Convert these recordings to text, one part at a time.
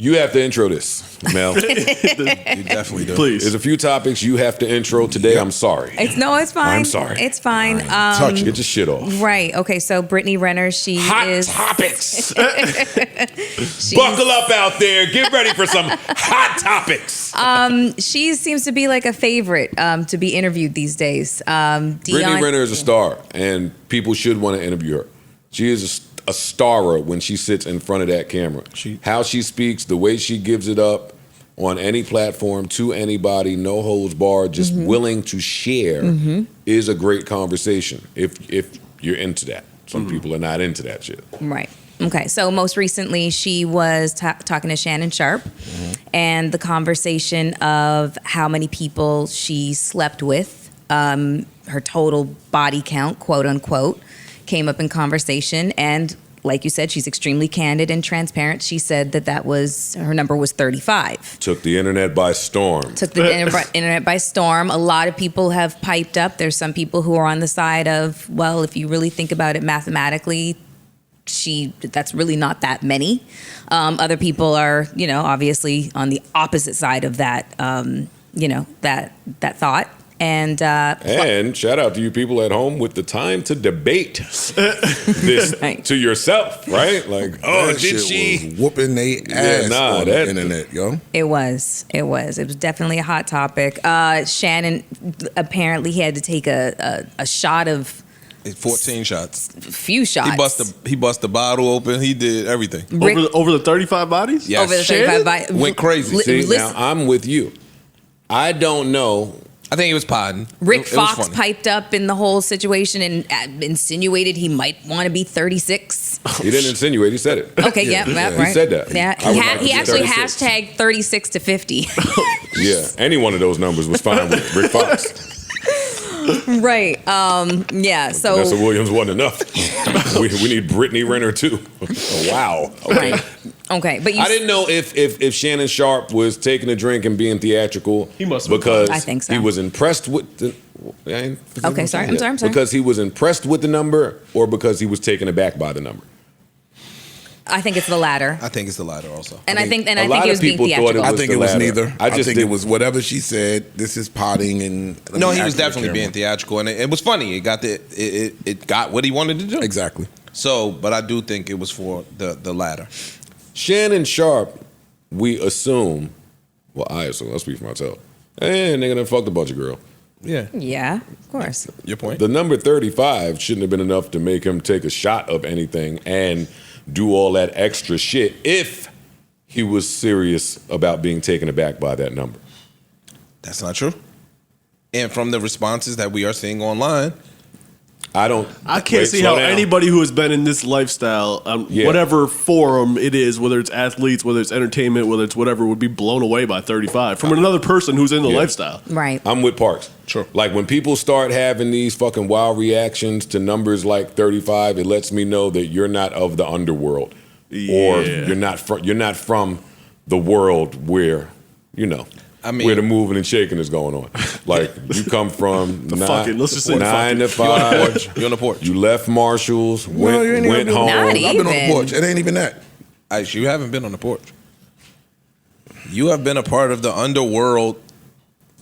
You have to intro this, Mel. You definitely do. Please. There's a few topics you have to intro today. I'm sorry. It's fine. I'm sorry. It's fine. Touch it. Get your shit off. Right. Okay. So Brittany Renner, she Hot is topics. Buckle up out there. Get ready for some hot topics. She seems to be like a favorite to be interviewed these days. Brittany Renner is a star, and people should want to interview her. She is a starer when she sits in front of that camera. How she speaks, the way she gives it up on any platform to anybody, no holds barred, just willing to share is a great conversation if you're into that. Some people are not into that shit. Right. Okay. So most recently, she was talking to Shannon Sharpe, and the conversation of how many people she slept with, her total body count, quote unquote, came up in conversation. And like you said, she's extremely candid and transparent. She said that her number was 35. Took the internet by storm. Took the internet by storm. A lot of people have piped up. There's some people who are on the side of, well, if you really think about it mathematically, that's really not that many. Other people are, obviously on the opposite side of that, that thought. And shout out to you people at home with the time to debate this to yourself, right? Like, That shit was whooping they ass on the internet, yo. It was definitely a hot topic. Shannon apparently he had to take a shot of 14 shots. Few shots. He bust the bottle open. He did everything. Over the 35 bodies? Yes. Over the 35 bodies. Went crazy. See, now I'm with you. I don't know. I think he was podding. Rick Fox piped up in the whole situation and insinuated he might want to be 36. He didn't insinuate. He said it. Okay, right. He said that. Yeah, he actually hashtag 36 to 50. Yeah, any one of those numbers was fine with Rick Fox. Right. Yeah. So Vanessa Williams wasn't enough. we need Brittany Renner too. Wow. Okay. Right. Okay, but I didn't know if Shannon Sharpe was taking a drink and being theatrical. He must have because I think so. He was impressed with the. Okay, sorry. I'm sorry. Because he was impressed with the number, or because he was taken aback by the number. I think it's the latter. I think it's the latter also. And I think he lot was of being people thought theatrical. it I was think the it was latter. neither. I just think did- it was whatever she said. This is potting and No, he was definitely being theatrical, and it was funny. It got what he wanted to do. Exactly. So, but I do think it was for the latter. Shannon Sharpe, we assume. Well, I assume. I'll speak for myself. Hey, nigga done fucked a bunch of girl. Yeah. Yeah, of course. Your point. The number 35 shouldn't have been enough to make him take a shot of anything and do all that extra shit if he was serious about being taken aback by that number. That's not true. And from the responses that we are seeing online, I can't see how anybody who has been in this lifestyle, whatever forum it is, whether it's athletes, whether it's entertainment, whether it's whatever, would be blown away by 35 from another person who's in the lifestyle. Right. I'm with Parks. Sure. Like when people start having these fucking wild reactions to numbers like 35, it lets me know that you're not of the underworld, or you're not from the world where where the moving and shaking is going on. Like you come from let's just say 9 to 5. you're on the porch. You left Marshall's, went home. Not I've been on the even. porch. It ain't even that. You haven't been on the porch. You have been a part of the underworld.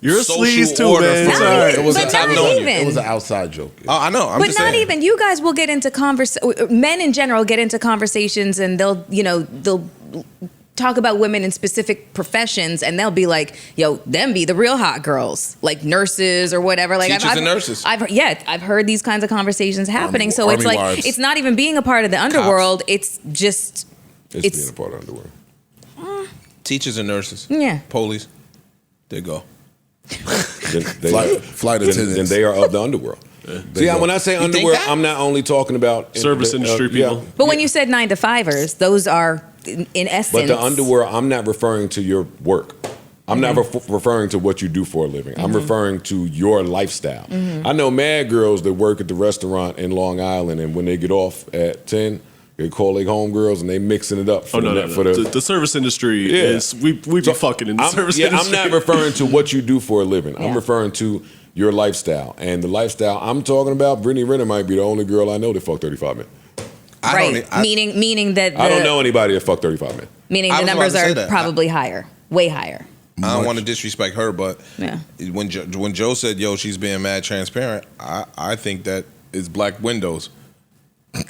You're a social sleaze too, order man. for- It's all right. It was But a not even. It was an outside joke. I know. I'm But just not saying. even. You guys will get into men in general get into conversations, and they'll talk about women in specific professions, and they'll be like, "Yo, them be the real hot girls, like nurses or whatever." Like Teachers and nurses. I've heard these kinds of conversations happening. So it's Army like wives. it's not even being a part of the underworld. It's just It's being a part of the underworld. Teachers and nurses. Yeah. Police. There you go. Flight attendants. Then they are of the underworld. See, when I say think underworld, that? I'm not only talking about Service industry people. But when you said 9 to 5ers, those are in essence. But the underworld, I'm not referring to your work. I'm not referring to what you do for a living. I'm referring to your lifestyle. I know mad girls that work at the restaurant in Long Island, and when they get off at 10, they call their homegirls and they mixing it up for The service industry is we be fucking in the service industry. I'm not referring to what you do for a living. I'm referring to your lifestyle. And the lifestyle I'm talking about, Brittany Renner might be the only girl I know that fucked 35 men. Meaning that I don't know anybody that fucked 35 men. Meaning the numbers are probably higher, way higher. I don't want to disrespect her, but yeah. when Joe said, "Yo, she's being mad transparent," I think that is black windows.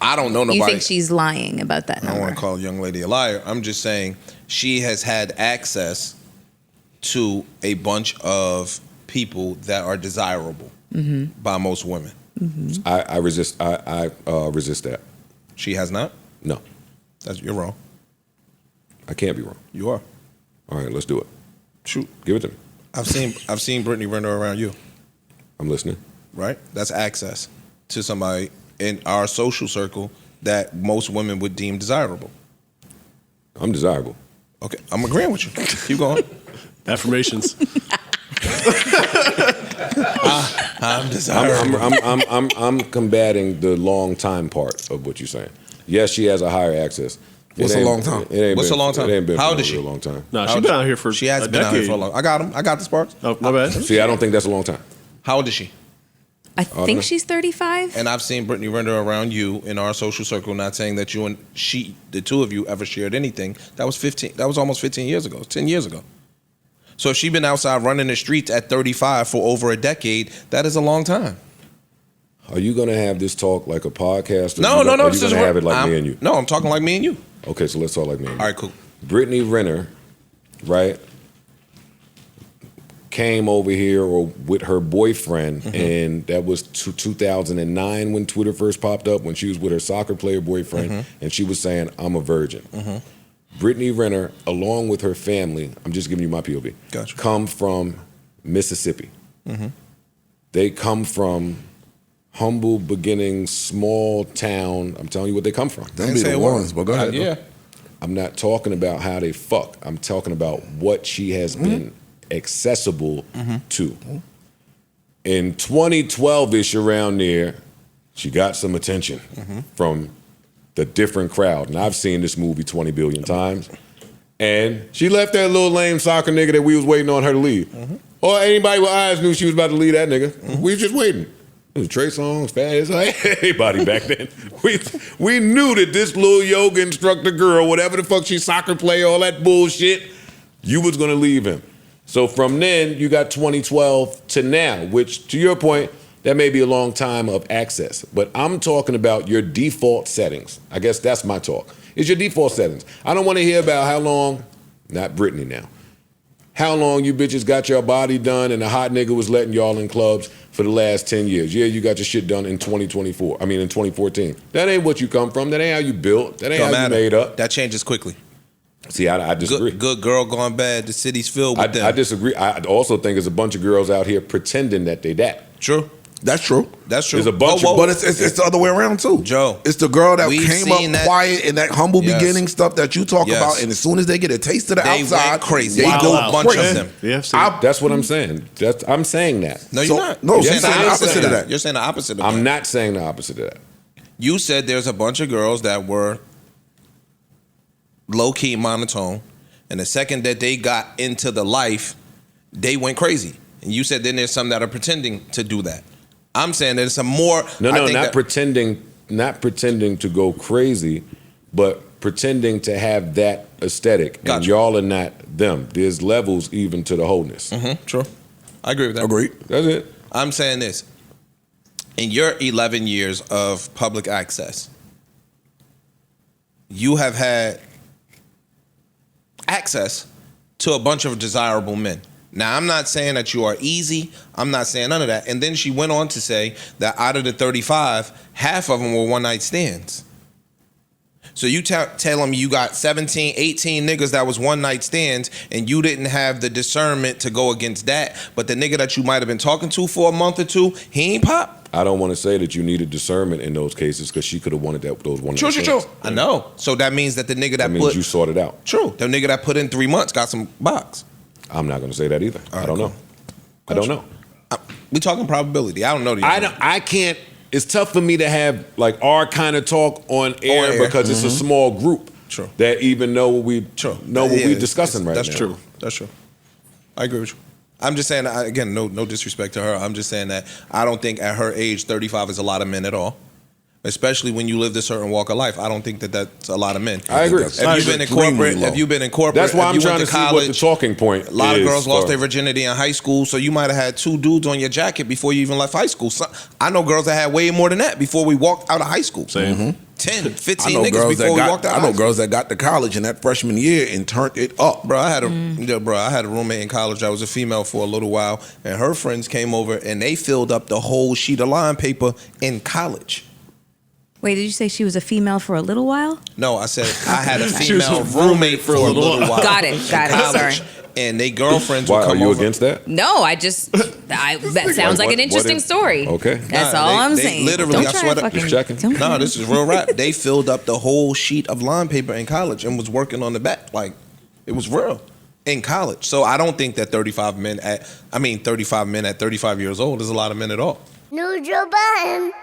I don't know nobody. You think she's lying about that number? I don't want to call a young lady a liar. I'm just saying she has had access to a bunch of people that are desirable by most women. Mm-hmm. I resist that. She has not? No. You're wrong. I can't be wrong. You are. All right, let's do it. Shoot. Give it to me. I've seen Brittany Renner around you. I'm listening. Right? That's access to somebody in our social circle that most women would deem desirable. I'm desirable. Okay, I'm agreeing with you. Keep going. Affirmations. I'm desirable. I'm combating the long time part of what you're saying. Yes, she has a higher access. What's a long time? What's a long time? It ain't been How for old is she? A long time. No, she's been out here for She has a been out decade. here for a long. I got him. I got the sparks. Oh, my bad. See, I don't think that's a long time. How old is she? I think she's 35. And I've seen Brittany Renner around you in our social circle. Not saying that you and she, the two of you, ever shared anything. That was 15. That was almost 15 years ago. 10 years ago. So if she's been outside running the streets at 35 for over a decade, that is a long time. Are you going to have this talk like a podcast? Or No. Are you going this to is have it like me and you? No, I'm talking like me and you. Okay, so let's talk like me and you. All right, cool. Brittany Renner, right, came over here with her boyfriend, and that was 2009 when Twitter first popped up, when she was with her soccer player boyfriend, and she was saying, I'm a virgin. Brittany Renner, along with her family, I'm just giving you my POV, Gotcha. come from Mississippi. They come from humble beginnings, small town. I'm telling you what they come from. Them be the ones, but go ahead. Yeah. I'm not talking about how they fuck. I'm talking about what she has been accessible to. In 2012-ish, around there, she got some attention from the different crowd. And I've seen this movie 20 billion times. And she left that little lame soccer nigga that we was waiting on her to leave. Or anybody with eyes knew she was about to leave that nigga. We was just waiting. It was Trey Songz, Fast, like everybody back then. We knew that this little yoga instructor girl, whatever the fuck she soccer player, all that bullshit, you was gonna leave him. So from then, you got 2012 to now, which to your point, that may be a long time of access. But I'm talking about your default settings. I guess that's my talk. It's your default settings. I don't wanna hear about how long, not Brittany now, how long you bitches got your body done and a hot nigga was letting y'all in clubs for the last 10 years. Yeah, you got your shit done in 2014. That ain't what you come from. That ain't how you built. That ain't how you made up. That changes quickly. See, I disagree. Good girl gone bad. The city's filled with them. I disagree. I also think there's a bunch of girls out here pretending that they that. True. That's true. That's true. There's a bunch of, But it's the other way around too. Joe, it's the girl that we've came seen up that- quiet in that humble beginning stuff that you talk Yes. about, and as soon as they get a taste of the They outside, went crazy. they Wow. go A bunch crazy. of them. Yeah, that's what I'm saying. I'm saying that. No, So- you're not. no, You're she's saying saying the opposite of that. You're saying the opposite of that. I'm not saying the opposite of that. You said there's a bunch of girls that were low-key monotone, and the second that they got into the life, they went crazy. And you said then there's some that are pretending to do that. I'm saying there's some more. No, not pretending to go crazy, but pretending to have that aesthetic. And Gotcha. y'all are not them. There's levels even to the wholeness. True. I agree with that. Agreed. That's it. I'm saying this. In your 11 years of public access, you have had access to a bunch of desirable men. Now, I'm not saying that you are easy. I'm not saying none of that. And then she went on to say that out of the 35, half of them were one-night stands. So you tell them you got 17, 18 niggas that was one-night stands, and you didn't have the discernment to go against that. But the nigga that you might have been talking to for a month or two, he ain't pop. I don't want to say that you needed discernment in those cases because she could have wanted those one. True. I know. So that means that the nigga that means you sorted out. True. The nigga that put in 3 months got some box. I'm not going to say that either. I don't know. I don't know. We talking probability. I don't know. I can't. It's tough for me to have like our kind of talk on air because it's a small group. True. That even know what we we're discussing right now. That's true. That's true. I agree with you. I'm just saying, again, no disrespect to her. I'm just saying that I don't think at her age, 35 is a lot of men at all. especially when you lived a certain walk of life. I don't think that that's a lot of men. I agree. If you've been in corporate, that's why if I'm you trying went to see what the college, talking point is. a lot of girls lost their virginity in high school, so you might have had 2 dudes on your jacket before you even left high school. I know girls that had way more than that before we walked out of high school. Same. 10, 15 I know niggas girls before we that walked out. I know girls that got to college in that freshman year and turned it up. Bro, I had a roommate in college that was a female for a little while, and her friends came over and they filled up the whole sheet of line paper in college. Wait, did you say she was a female for a little while? No, I said I had a She was female a roommate for a little while. Got it. College. Sorry. And they girlfriends Why would are come you over. against that? No, that sounds like an interesting story. Okay. That's Nah, all they- I'm they saying. literally, Don't I try swear to to- fucking. Just checking. don't No, try. this is real rap. They filled up the whole sheet of line paper in college and was working on the back. Like, it was real in college. So I don't think that 35 men at 35 years old is a lot of men at all. New Joe Budden.